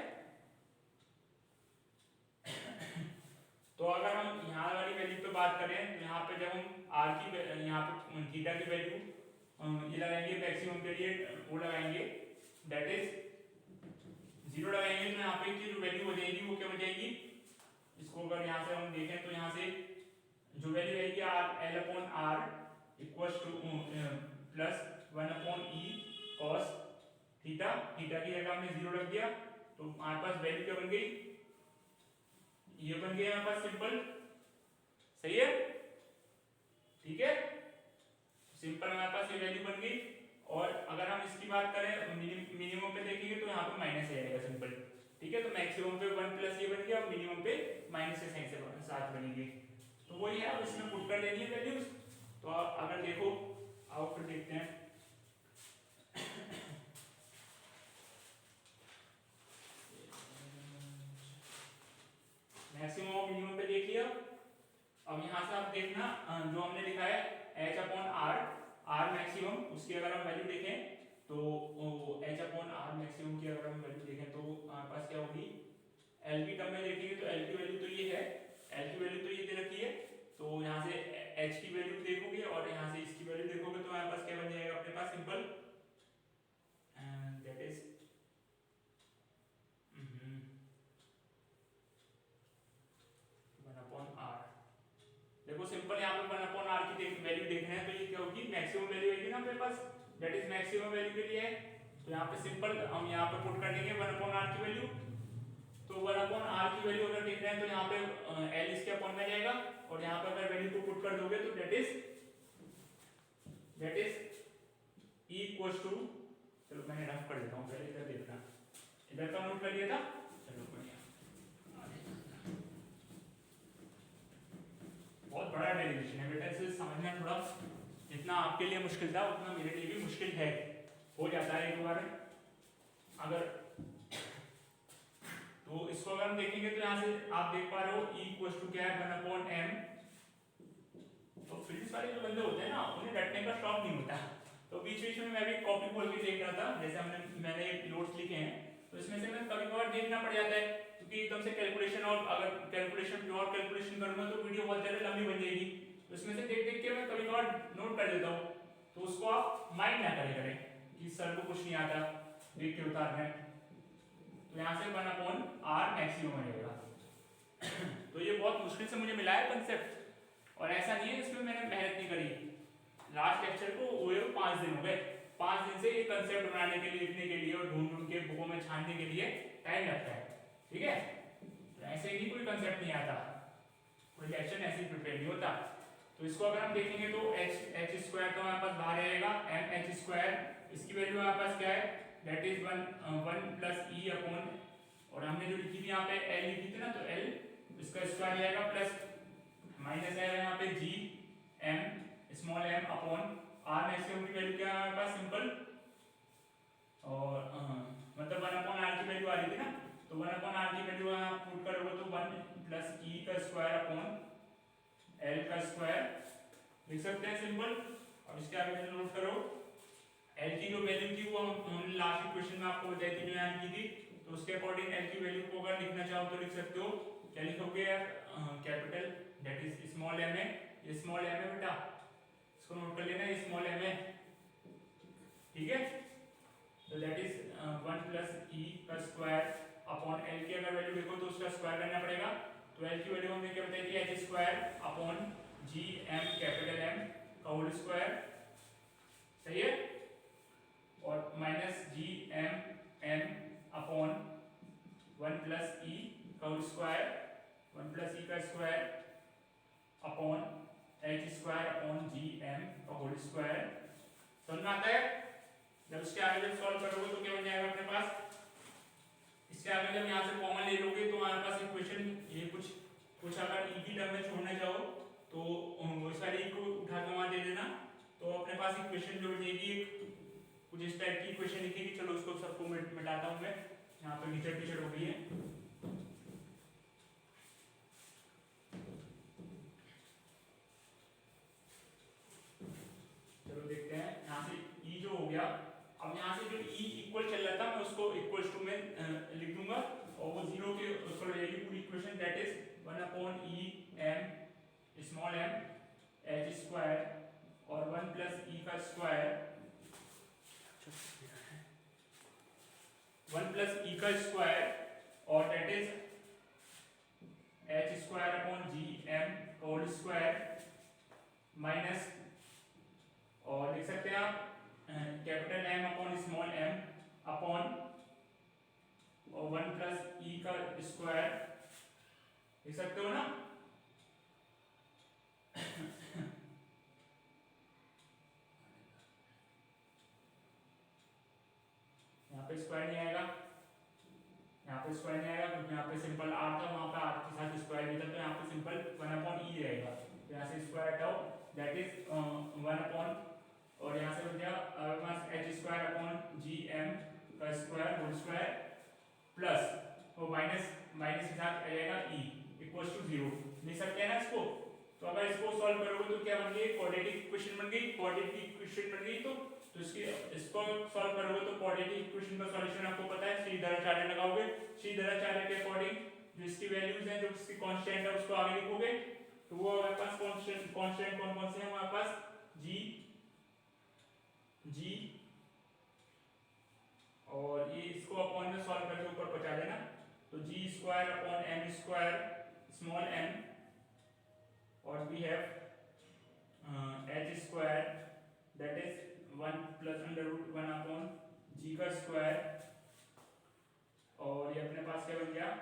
तो अगर हम यहाँ वाली वैल्यू पे बात करें तो यहाँ पे जब हम r की यहाँ पे थीटा की वैल्यू ये लगाएंगे मैक्सिमम के लिए, वो लगाएंगे दैट इज 0 लगाएंगे, तो यहाँ पे की जो वैल्यू हो जाएगी वो क्या हो जाएगी, इसको अगर यहाँ से हम देखें तो यहाँ से जो वैल्यू आएगी l upon r equals to plus 1 upon e cos theta, theta की जगह हमने 0 रख दिया, तो हमारे पास वैल्यू क्या बन गई, ये बन गया हमारे पास सिंपल। सही है, ठीक है, सिंपल हमारे पास ये वैल्यू बन गई। और अगर हम इसकी बात करें मिनिमम पे देखेंगे तो यहाँ पे माइनस आएगा सिंपल, ठीक है। तो मैक्सिमम पे 1 प्लस ये बन गया और मिनिमम पे माइनस से साइन से 7 बनेगी, तो वही है, अब इसमें पुट कर लेनी है वैल्यूज। तो अगर देखो आओ फिर देखते हैं, मैक्सिमम और मिनिमम पे देख लिया। अब यहाँ से आप देखना जो हमने लिखा है h अपॉन r मैक्सिमम, उसकी अगर हम वैल्यू देखें तो h अपॉन r मैक्सिमम की अगर हम वैल्यू देखें तो हमारे पास क्या होगी, l की टर्म में देखेंगे तो l की वैल्यू तो ये है, l की वैल्यू तो ये दे रखी है, तो यहाँ से h की वैल्यू देखोगे और यहाँ से इसकी वैल्यू देखोगे तो हमारे पास क्या बन जाएगा अपने पास simple, that is 1 upon r। देखो सिंपल यहाँ पे 1 अपॉन r की वैल्यू देखना है तो ये क्या होगी, मैक्सिमम वैल्यू आएगी ना अपने पास, दैट इज मैक्सिमम वैल्यू के लिए है। तो यहाँ पे सिंपल हम यहाँ पे पुट कर आर की वैल्यू, तो 1 अपॉन आर की वैल्यू अगर देख रहे हैं तो यहाँ पे एल इसके अपॉन में जाएगा और यहाँ पर अगर वैल्यू को पुट कर दोगे तो that is E equals to, चलो मैंने रफ कर देता हूँ पहले, इधर देखना, इधर का नोट कर लिया था, चलो बढ़िया। बहुत बड़ा डेरिवेशन है बेटा, इसे समझना थोड़ा, जितना आपके लिए मुश्किल था उतना मेरे लिए भी मुश्किल है, हो जाता है एक बार अगर, तो इसको अगर हम देखेंगे तो यहाँ से आप देख पा रहे हो ई इक्वल्स टू क्या है 1 अपॉन एम। तो फिजिक्स वाले जो बंदे होते हैं ना उन्हें रटने का शौक नहीं होता, तो बीच बीच में मैं भी कॉपी खोल के देख रहा था, जैसे मैंने नोट्स लिखे हैं तो इसमें से मैं कभी कभार देखना पड़ जाता है क्योंकि एकदम से कैलकुलेशन, और अगर कैलकुलेशन प्योर कैलकुलेशन करूंगा तो वीडियो बहुत ज़्यादा लंबी बन जाएगी, तो इसमें से देख देख के मैं कभी कभार नोट कर देता हूँ, तो उसको आप माइंड ना करें कि सर को कुछ नहीं आता देख के उतारना है। तो यहाँ से 1 अपॉन आर मैक्सिमम रहेगा। तो ये बहुत मुश्किल से मुझे मिला है कंसेप्ट, और ऐसा नहीं है इसमें मैंने मेहनत नहीं करी, लास्ट लेक्चर को हुए 5 दिन हो गए, 5 दिन से ये कंसेप्ट बनाने के लिए, लिखने के लिए और ढूंढ ढूंढ के बुकों में छानने के लिए टाइम लगता है, ठीक है। तो ऐसे ही कोई कंसेप्ट नहीं आता, कोई लेक्चर ऐसे ही प्रिपेयर नहीं होता। तो इसको अगर हम देखेंगे तो एच स्क्वायर तो हमारे पास बाहर आएगा, एम एच स्क्वायर, इसकी वैल्यू हमारे पास क्या है, that is 1 plus E upon, और हमने जो लिखी थी यहाँ पे एल लिखी थी ना, तो एल इसका स्क्वायर आएगा प्लस माइनस आएगा यहाँ पे G M small m upon r maximum की वैल्यू क्या है हमारे पास, सिंपल, और मतलब 1 अपॉन आर की वैल्यू आ रही थी ना, तो 1 अपॉन आर की वैल्यू यहाँ पुट करोगे तो 1 प्लस ई का स्क्वायर अपॉन एल का स्क्वायर लिख सकते हैं, सिंपल। अब इसके आगे से नोट करो, एल की जो वैल्यू थी वो हमने लास्ट क्वेश्चन में आपको बताई थी जो यहाँ की थी, तो उसके अकॉर्डिंग एल की वैल्यू को अगर लिखना चाहो तो लिख सकते हो, क्या लिखोगे यार, capital that is small m है, ये स्मॉल एम है बेटा, इसको नोट कर लेना, ये स्मॉल एम है, ठीक है। तो दैट इज 1 प्लस ई का स्क्वायर अपॉन एल की अगर वैल्यू देखो तो उसका स्क्वायर करना पड़ेगा, तो एल की वैल्यू हमने क्या बताई थी, एच स्क्वायर अपॉन जी एम कैपिटल एम का होल स्क्वायर, सही है, और माइनस जी m m upon 1 plus e का होल स्क्वायर, 1 प्लस ई का square upon H square upon जी एम का होल स्क्वायर, समझ में आता है। जब इसके आगे जब सॉल्व करोगे तो क्या बन जाएगा अपने पास, इसके आगे जब यहाँ से कॉमन ले लोगे तो हमारे पास इक्वेशन ये कुछ अगर ई की टर्म में छोड़ना चाहो तो वो सारी को उठा के वहाँ दे देना, तो अपने पास इक्वेशन जो बचेगी कुछ इस टाइप की इक्वेशन लिखेगी। चलो उसको सबको मिटाता हूँ मैं, यहाँ पे कीचड़ कीचड़ हो गई है। चलो देखते हैं, यहाँ से ई जो हो गया, अब यहाँ से जो ई इक्वल चल रहा था मैं उसको इक्वल्स टू में लिख दूंगा, और वो 0 के ऊपर रहेगी पूरी equation, that is 1 upon e M small m h square और 1 प्लस ई का स्क्वायर, 1 प्लस ई का स्क्वायर, और that is h square upon ji M whole square minus, और लिख सकते हैं आप capital M upon small m upon और 1 प्लस ई का स्क्वायर, लिख सकते हो ना। यहाँ पे स्क्वायर नहीं आएगा, यहाँ पे स्क्वायर नहीं आएगा क्योंकि यहाँ पे सिंपल आर था, वहाँ पे आर के साथ स्क्वायर भी था, तो यहाँ पे सिंपल 1 अपॉन ई रहेगा, तो यहाँ से स्क्वायर हटाओ, दैट इज 1 अपॉन, और यहाँ से हो गया हमारे पास एच स्क्वायर अपॉन जी एम का स्क्वायर होल स्क्वायर प्लस वो माइनस के साथ आ जाएगा ई इक्वल्स टू 0, लिख सकते हैं ना इसको। तो अगर इसको सॉल्व करोगे तो क्या बन गई, क्वाड्रेटिक इक्वेशन बन गई, क्वाड्रेटिक इक्वेशन बन गई, तो इसको सॉल्व करोगे तो क्वाड्रेटिक इक्वेशन का सॉल्यूशन आपको पता है, श्रीधराचार्य लगाओगे, श्रीधराचार्य के अकॉर्डिंग जो इसकी वैल्यूज हैं, जो इसकी कांस्टेंट है उसको आगे लिखोगे, तो वो हमारे पास कांस्टेंट कौन कौन से हैं हमारे पास, जी और ये इसको अपॉन में सॉल्व करके ऊपर पहुंचा देना, तो g square upon m square small m, और we have h square that is 1 plus under root 1 upon g का स्क्वायर, और गया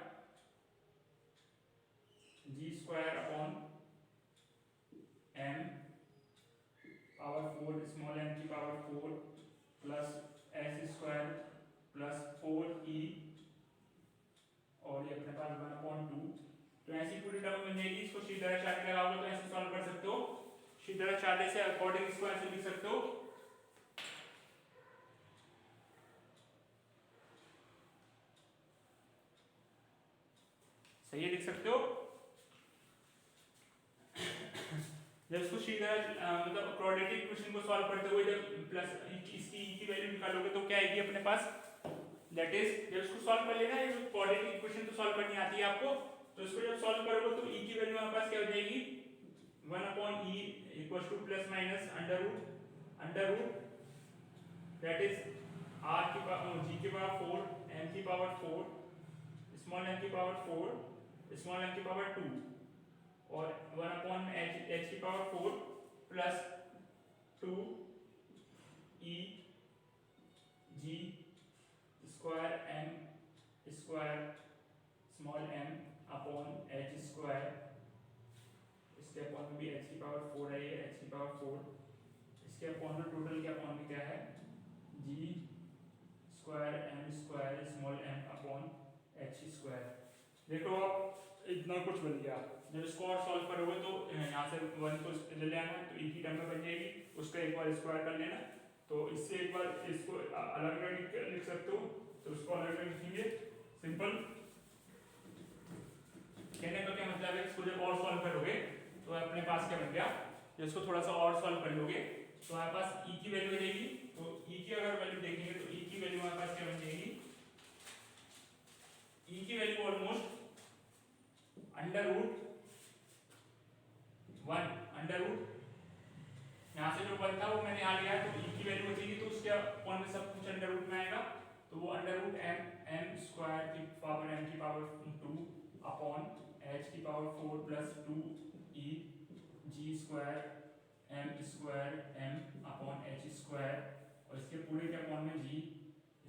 g square upon m power 4 small m की power 4 plus s square plus 4e और ये अपने पास 1/2। तो ऐसी पूरी टर्म बन जाएगी। इसको श्रीधराचार्य लगाओगे तो ऐसे सॉल्व कर सकते हो। श्रीधराचार्य से अकॉर्डिंग इसको ऐसे लिख सकते हो सही लिख सकते हो। जब इसको मतलब क्वाड्रेटिक इक्वेशन को सॉल्व करते हुए जब प्लस इसकी e की वैल्यू निकालोगे तो क्या आएगी अपने पास, दैट इज जब इसको सॉल्व कर लेना, ये क्वाड्रेटिक इक्वेशन तो सॉल्व करनी आती है आपको, तो इसको जब सॉल्व करोगे तो e की वैल्यू हमारे पास क्या हो जाएगी 1/e equals to plus minus under root that is r की पावर g की पावर 4 m की पावर 4 स्मॉल m की पावर 4 स्मॉल m की पावर 2 और 1/h की power 4 plus 2 e g square m square small m upon h square, इसके upon में भी h की पावर 4 है, ये h की पावर 4, इसके अपॉन में टोटल के अपॉन में क्या है g square m square small m upon h square. देखो अब इतना कुछ बन गया। जब इसको और सॉल्व करोगे तो यहाँ से 1 को ले आना तो e की टर्म में बन जाएगी, उसका एक बार स्क्वायर कर लेना, तो इससे एक बार इसको अलग अलग लिख सकते हो, तो उसको अलग अलग लिखेंगे सिंपल। कहने का क्या मतलब है, इसको जब और सॉल्व करोगे तो अपने पास क्या बन गया, जब इसको थोड़ा सा और सॉल्व कर लोगे तो हमारे पास e की वैल्यू हो जाएगी, तो e की अगर वैल्यू देखेंगे तो e की वैल्यू हमारे पास क्या बन जाएगी, e की value almost under root 1 under root, यहाँ से जो 1 था वो मैंने यहाँ लिया, तो e की वैल्यू बचेगी तो उसके अपॉन में सब कुछ अंडर रूट में आएगा, तो वो अंडर रूट m स्क्वायर की पावर m की पावर 2 अपॉन h की power 4 plus 2e g square m square m upon h square और इसके पूरे के अपॉन में g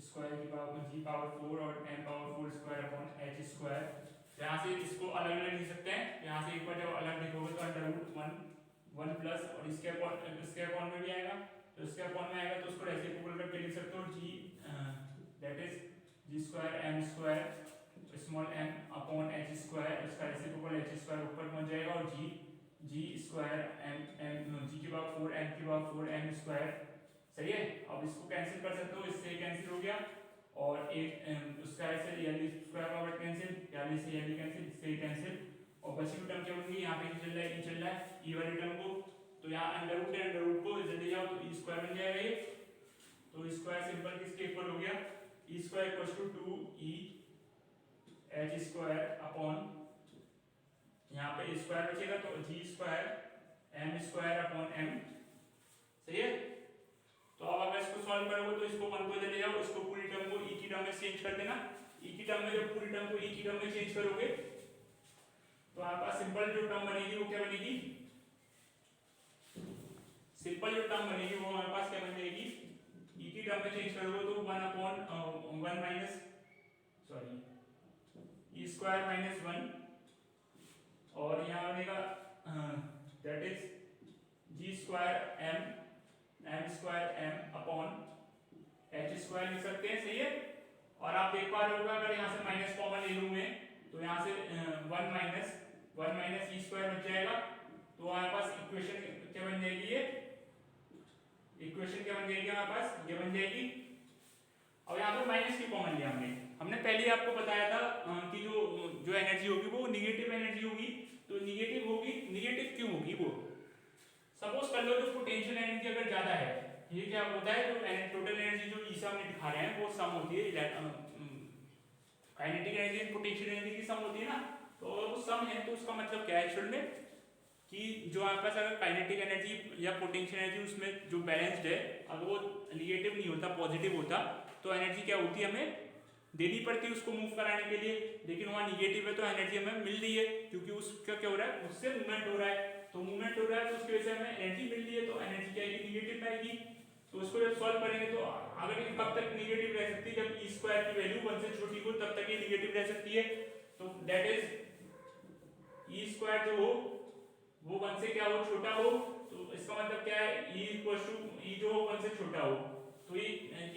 स्क्वायर की पावर g पावर 4 और m power 4 square upon h square. यहाँ से इसको अलग अलग लिख सकते हैं, यहाँ से एक बार जब अलग लिखोगे तो अंडर रूट 1 प्लस और इसके अपॉन में भी आएगा, तो इसके अपॉन में आएगा तो उसको रेसिप्रोकल करके लिख सकते हो g that is g square m square small m upon h square, इसका रेसिप्रोकल h स्क्वायर ऊपर पहुंच जाएगा और g स्क्वायर m g की पावर 4 m की पावर 4 m स्क्वायर। सही है, अब इसको कैंसिल कर सकते हो, इससे कैंसिल हो गया और एक उसका ऐसे यानी स्क्वायर पावर कैंसिल, यानी से यानी कैंसिल, इससे कैंसिल और बची हुई टर्म क्या होगी, यहाँ पे चल रहा है e चल रहा है e वाली टर्म को, तो यहाँ अंडर रूट को इधर ले जाओ तो e स्क्वायर बन जाएगा ये, तो e स्क्वायर सिंपल किसके इक्वल हो गया, e square equals to 2e h square upon यहाँ पे e स्क्वायर बचेगा तो g square m square upon m। सही है, तो अब अगर इसको सॉल्व करोगे तो इसको 1 को इधर ले जाओ, इसको पूरी टर्म को e की टर्म में चेंज कर देना, e की टर्म में जब पूरी टर्म को e की टर्म में चेंज करोगे तो आपके पास सिंपल जो टर्म बनेगी वो क्या बनेगी, सिंपल जो टर्म बनेगी वो हमारे पास क्या बन जाएगी, e की टर्म में चेंज करोगे तो 1 minus sorry e square minus 1 और यहाँ बनेगा that is g square m square m upon h square लिख सकते हैं। सही है, और आप देख पा रहे होगा अगर यहाँ से माइनस कॉमन ले लूं मैं तो यहाँ से 1 माइनस e स्क्वायर बच जाएगा, तो हमारे पास इक्वेशन क्या बन जाएगी, ये इक्वेशन क्या बन जाएगी हमारे पास, ये बन जाएगी। अब यहाँ पे माइनस की कॉमन लिया हमने पहले आपको बताया था कि जो एनर्जी होगी वो निगेटिव एनर्जी होगी, तो निगेटिव होगी, निगेटिव क्यों होगी, वो सपोज कर लो जो पोटेंशियल एनर्जी अगर ज्यादा है, ये क्या होता है जो टोटल एनर्जी जो ईसा में दिखा रहे हैं वो सम होती है काइनेटिक एनर्जी पोटेंशियल एनर्जी की सम होती है ना, तो वो सम है तो उसका मतलब क्या है एक्चुअल में कि जो आपके पास अगर काइनेटिक एनर्जी या पोटेंशियल एनर्जी उसमें जो बैलेंस्ड है अगर वो निगेटिव नहीं होता पॉजिटिव होता तो एनर्जी क्या होती है हमें देनी पड़ती है उसको मूव कराने के लिए, लेकिन वहाँ निगेटिव है तो एनर्जी हमें मिल रही है क्योंकि उसका क्या हो रहा है उससे मूवमेंट हो रहा है, तो मूवमेंट हो रहा है तो उसकी वजह से हमें एनर्जी मिल रही है, तो एनर्जी क्या आएगी निगेटिव आएगी। तो उसको जब सॉल्व करेंगे तो अगर ये कब तक निगेटिव रह सकती है, जब ई स्क्वायर की वैल्यू 1 से छोटी हो तब तक ये निगेटिव रह सकती है, तो दैट इज ई स्क्वायर जो हो वो 1 से क्या हो, छोटा हो। तो इसका मतलब क्या है, ई इक्वल टू ई जो हो 1 से छोटा हो। तो ये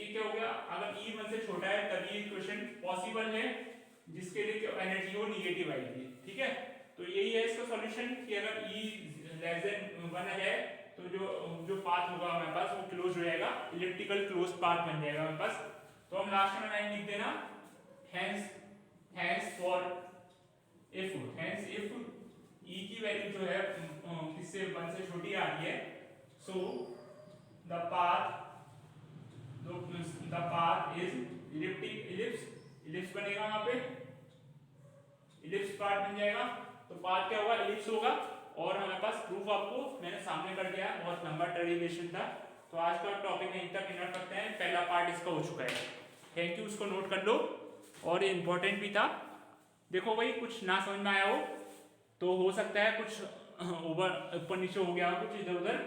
क्या हो गया, अगर ई 1 से छोटा है तभी इक्वेशन पॉसिबल है जिसके लिए एनर्जी हो निगेटिव आएगी। ठीक है, तो यही है इसका सॉल्यूशन कि अगर ई लेस देन 1 आ जाए तो जो पाथ होगा हमारे पास वो क्लोज हो जाएगा, इलिप्टिकल क्लोज पाथ बन जाएगा हमारे पास। तो हम लास्ट में लाइन लिख देना, हैंस फॉर इफ ई की वैल्यू जो है किससे 1 से छोटी आ रही है, so the path is ellipse बनेगा, वहां पे इलिप्स पाथ बन जाएगा। तो पाथ क्या होगा, इलिप्स होगा। और हमारे पास प्रूफ आपको मैंने सामने कर दिया, बहुत लंबा डेरिवेशन था। तो आज का टॉपिक यहीं तक एंड करते हैं, पहला पार्ट इसका हो चुका है। थैंक यू, उसको नोट कर लो। और ये इंपॉर्टेंट भी था। देखो भाई, कुछ ना समझ में आया हो तो हो सकता है कुछ ऊपर नीचे हो गया हो, कुछ इधर उधर,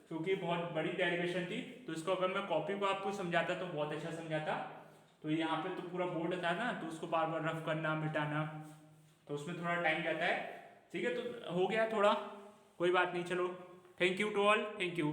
क्योंकि बहुत बड़ी डेरिवेशन थी। तो इसको अगर मैं कॉपी को आपको समझाता तो बहुत अच्छा समझाता। तो यहाँ पे तो पूरा बोर्ड था ना, तो उसको बार बार रफ करना मिटाना, तो उसमें थोड़ा टाइम जाता है। ठीक है, तो हो गया थोड़ा, कोई बात नहीं। चलो, thank you to all, thank you.